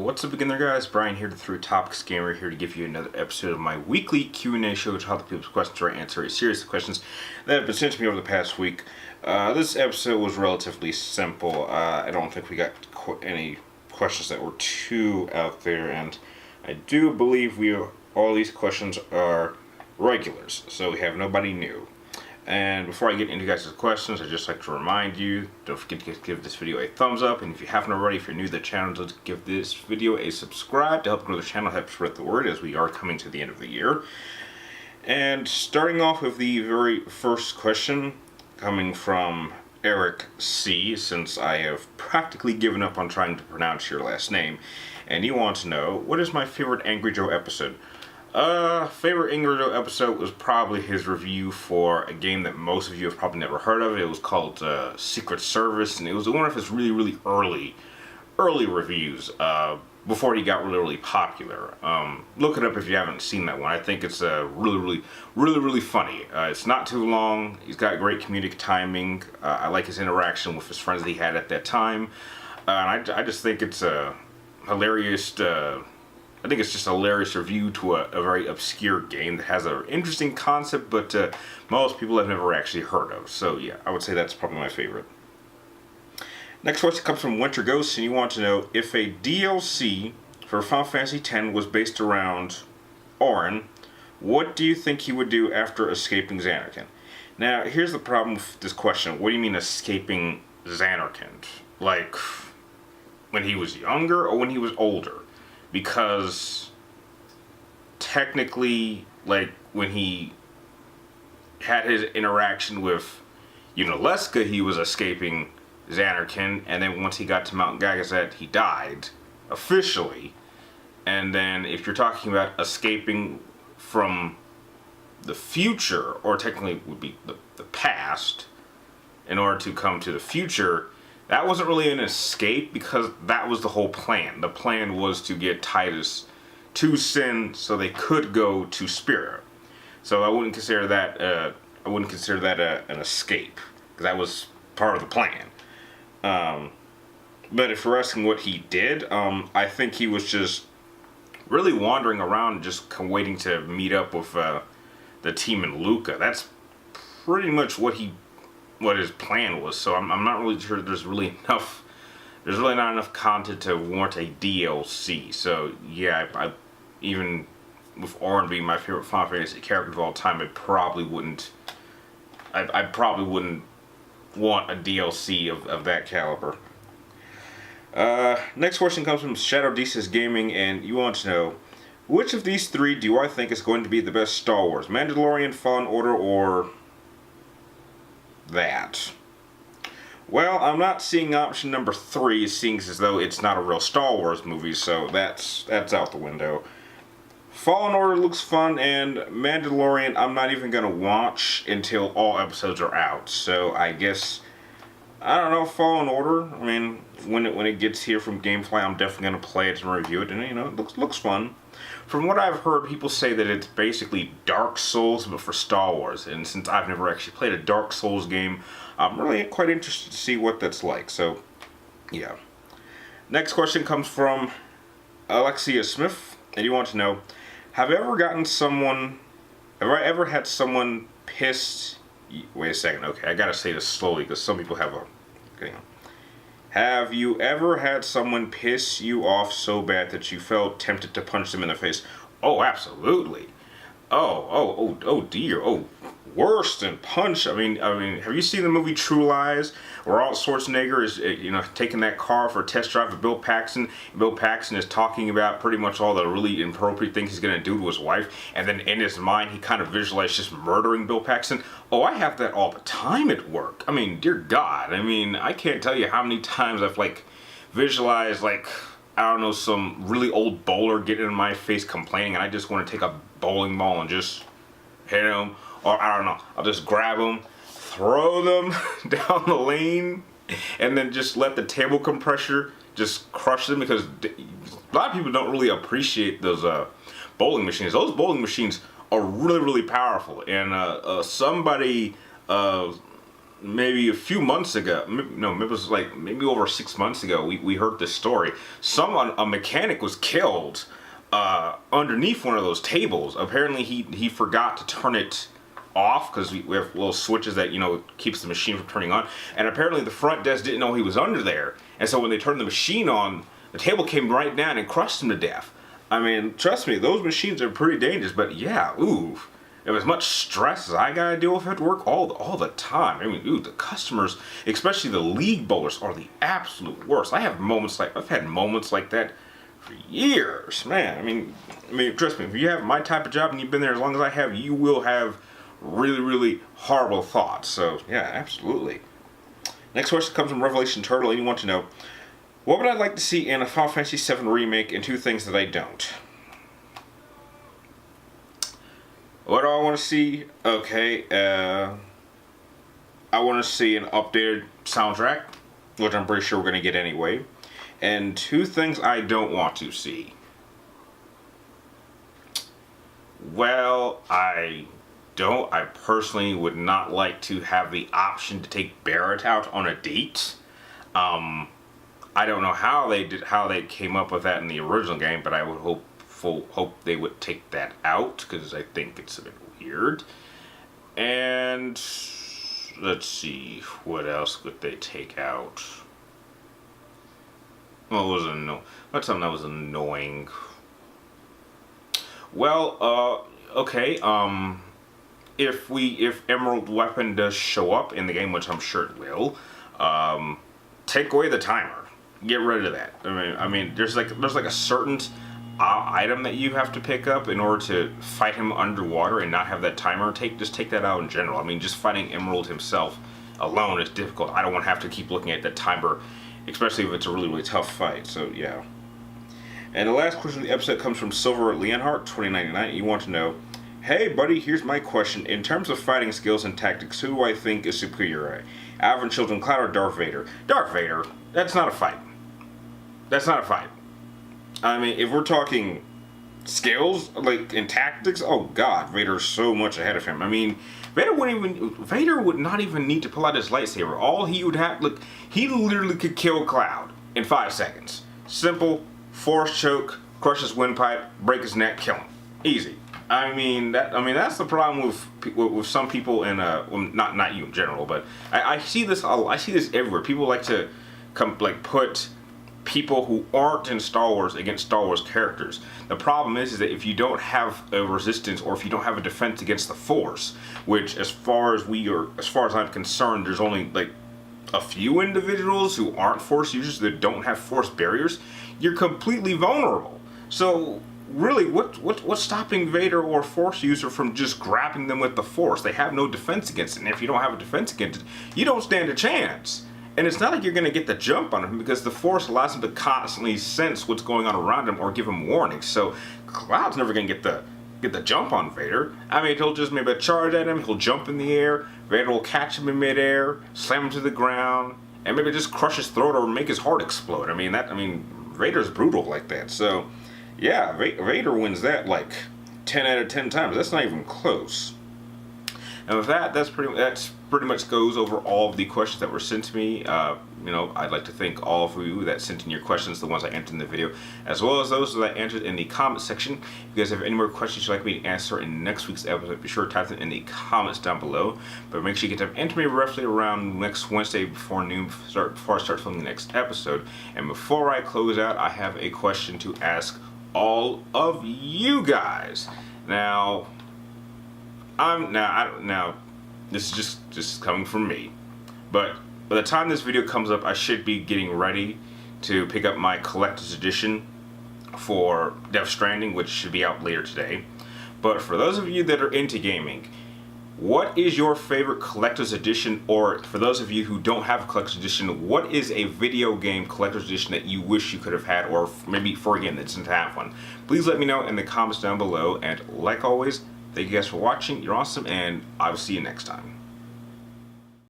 What's up again there, guys? Brian here, the Through Topics Gamer, here to give you another episode of my weekly Q&A show, which helps people's questions or answer a series of questions that have been sent to me over the past week. This episode was relatively simple. I don't think we got any questions that were too out there, and I do believe all these questions are regulars, so we have nobody new. And before I get into you guys' questions, I'd just like to remind you, don't forget to give this video a thumbs up, and if you haven't already, if you're new to the channel, just give this video a subscribe to help grow the channel, help spread the word as we are coming to the end of the year. And starting off with the very first question, coming from Eric C, since I have practically given up on trying to pronounce your last name, and you want to know, what is my favorite Angry Joe episode? Favorite Angry Joe episode was probably his review for a game that most of you have probably never heard of. It was called Secret Service, and it was one of his really early reviews, before he got really popular. Look it up if you haven't seen that one. I think it's really funny. It's not too long. He's got great comedic timing. I like his interaction with his friends that he had at that time. And I just think it's a hilarious, I think it's just a hilarious review to a very obscure game that has an interesting concept, but most people have never actually heard of. So yeah, I would say that's probably my favorite. Next question comes from Winter Ghost, and you want to know, if a DLC for Final Fantasy X was based around Auron, what do you think he would do after escaping Zanarkand? Now, here's the problem with this question. What do you mean escaping Zanarkand? Like, when he was younger or when he was older? Because technically, like, when he had his interaction with Yunalesca, he was escaping Zanarkand, and then once he got to Mount Gagazet, he died officially. And then if you're talking about escaping from the future, or technically would be the past, in order to come to the future, that wasn't really an escape, because that was the whole plan. The plan was to get Titus to Sin so they could go to Spira. So I wouldn't consider that an escape, because that was part of the plan. But if you're asking what he did, I think he was just really wandering around, just waiting to meet up with the team in Luca. That's pretty much what his plan was. So I'm not really sure there's really not enough content to warrant a DLC. So yeah, I even with Auron being my favorite Final Fantasy character of all time, I probably wouldn't want a DLC of that caliber. Next question comes from Shadow DEIST Gaming, and you want to know, which of these three do I think is going to be the best Star Wars? Mandalorian, Fallen Order, or that? Well, I'm not seeing option number 3, seeing as though it's not a real Star Wars movie, so that's out the window. Fallen Order looks fun, and Mandalorian I'm not even gonna watch until all episodes are out. So I guess, I don't know, Fallen Order. I mean, when it gets here from Gamefly, I'm definitely gonna play it and review it, and it looks fun. From what I've heard, people say that it's basically Dark Souls, but for Star Wars. And since I've never actually played a Dark Souls game, I'm really quite interested to see what that's like. So, yeah. Next question comes from Alexia Smith, and you want to know, have I ever had someone pissed... Wait a second, okay, I gotta say this slowly, because some people have Have you ever had someone piss you off so bad that you felt tempted to punch them in the face? Oh, absolutely. Oh dear. Oh, worse than punch. I mean, have you seen the movie True Lies, where Arnold Schwarzenegger is, taking that car for a test drive with Bill Paxton? Bill Paxton is talking about pretty much all the really inappropriate things he's gonna do to his wife, and then in his mind he kind of visualized just murdering Bill Paxton. Oh, I have that all the time at work. I mean, dear God. I mean, I can't tell you how many times I've visualized I don't know, some really old bowler getting in my face complaining, and I just want to take a bowling ball and just hit him. Or, I don't know, I'll just grab them, throw them down the lane, and then just let the table compressor just crush them, because a lot of people don't really appreciate those bowling machines. Those bowling machines are really powerful, and somebody maybe a few months ago, no, it was like maybe over 6 months ago, we heard this story. A mechanic was killed underneath one of those tables. Apparently he forgot to turn it off, because we have little switches that, you know, keeps the machine from turning on, and apparently the front desk didn't know he was under there, and so when they turned the machine on, the table came right down and crushed him to death. I mean, trust me, those machines are pretty dangerous, but yeah, ooh, it was much stress as I gotta deal with at work all the time. I mean, ooh, the customers, especially the league bowlers, are the absolute worst. I've had moments like that for years, man. I mean, trust me, if you have my type of job and you've been there as long as I have, you will have really, really horrible thoughts. So yeah, absolutely. Next question comes from Revelation Turtle, and you want to know, what would I like to see in a Final Fantasy VII remake, and two things that I don't? What do I want to see? Okay, I want to see an updated soundtrack, which I'm pretty sure we're going to get anyway. And two things I don't want to see. Well, I personally would not like to have the option to take Barrett out on a date. I don't know how they came up with that in the original game, but I would hope they would take that out, because I think it's a bit weird. And let's see, what else would they take out? What's something that was annoying? Well, okay, if Emerald Weapon does show up in the game, which I'm sure it will, take away the timer. Get rid of that. I mean, there's like a certain item that you have to pick up in order to fight him underwater and not have that timer. Just take that out in general. I mean, just fighting Emerald himself alone is difficult. I don't want to have to keep looking at that timer, especially if it's a really, really tough fight. So yeah. And the last question of the episode comes from Silver Leonhardt 2099. You want to know, hey buddy, here's my question. In terms of fighting skills and tactics, who do I think is superior? Alvin Chilton Cloud or Darth Vader? Darth Vader. That's not a fight. That's not a fight. I mean, if we're talking skills, like in tactics, oh god, Vader's so much ahead of him. I mean, Vader would not even need to pull out his lightsaber. All he would have, look, he literally could kill Cloud in 5 seconds. Simple, force choke, crush his windpipe, break his neck, kill him. Easy. I mean that's the problem with some people in well, not you in general, but I see this everywhere. People like to put people who aren't in Star Wars against Star Wars characters. The problem is that if you don't have a resistance, or if you don't have a defense against the Force, which as far as I'm concerned, there's only like a few individuals who aren't Force users that don't have Force barriers, you're completely vulnerable. So really, what's stopping Vader or Force user from just grabbing them with the Force? They have no defense against it, and if you don't have a defense against it, you don't stand a chance. And it's not like you're going to get the jump on him, because the Force allows him to constantly sense what's going on around him or give him warnings. So Cloud's never going to get the jump on Vader. I mean, he'll just maybe charge at him, he'll jump in the air, Vader will catch him in midair, slam him to the ground, and maybe just crush his throat or make his heart explode. I mean, Vader's brutal like that. So yeah, Vader wins that like 10 out of 10 times. That's not even close. And with that, that's pretty much goes over all of the questions that were sent to me. I'd like to thank all of you that sent in your questions, the ones I answered in the video, as well as those that I answered in the comment section. If you guys have any more questions you'd like me to answer in next week's episode, be sure to type them in the comments down below. But make sure you get them into me roughly around next Wednesday before noon, before I start filming the next episode. And before I close out, I have a question to ask all of you guys. Now, this is just coming from me, but by the time this video comes up, I should be getting ready to pick up my collector's edition for Death Stranding, which should be out later today. But for those of you that are into gaming, what is your favorite collector's edition? Or for those of you who don't have a collector's edition, what is a video game collector's edition that you wish you could have had, or maybe for a game that doesn't have one? Please let me know in the comments down below, and like always, thank you guys for watching. You're awesome, and I will see you next time.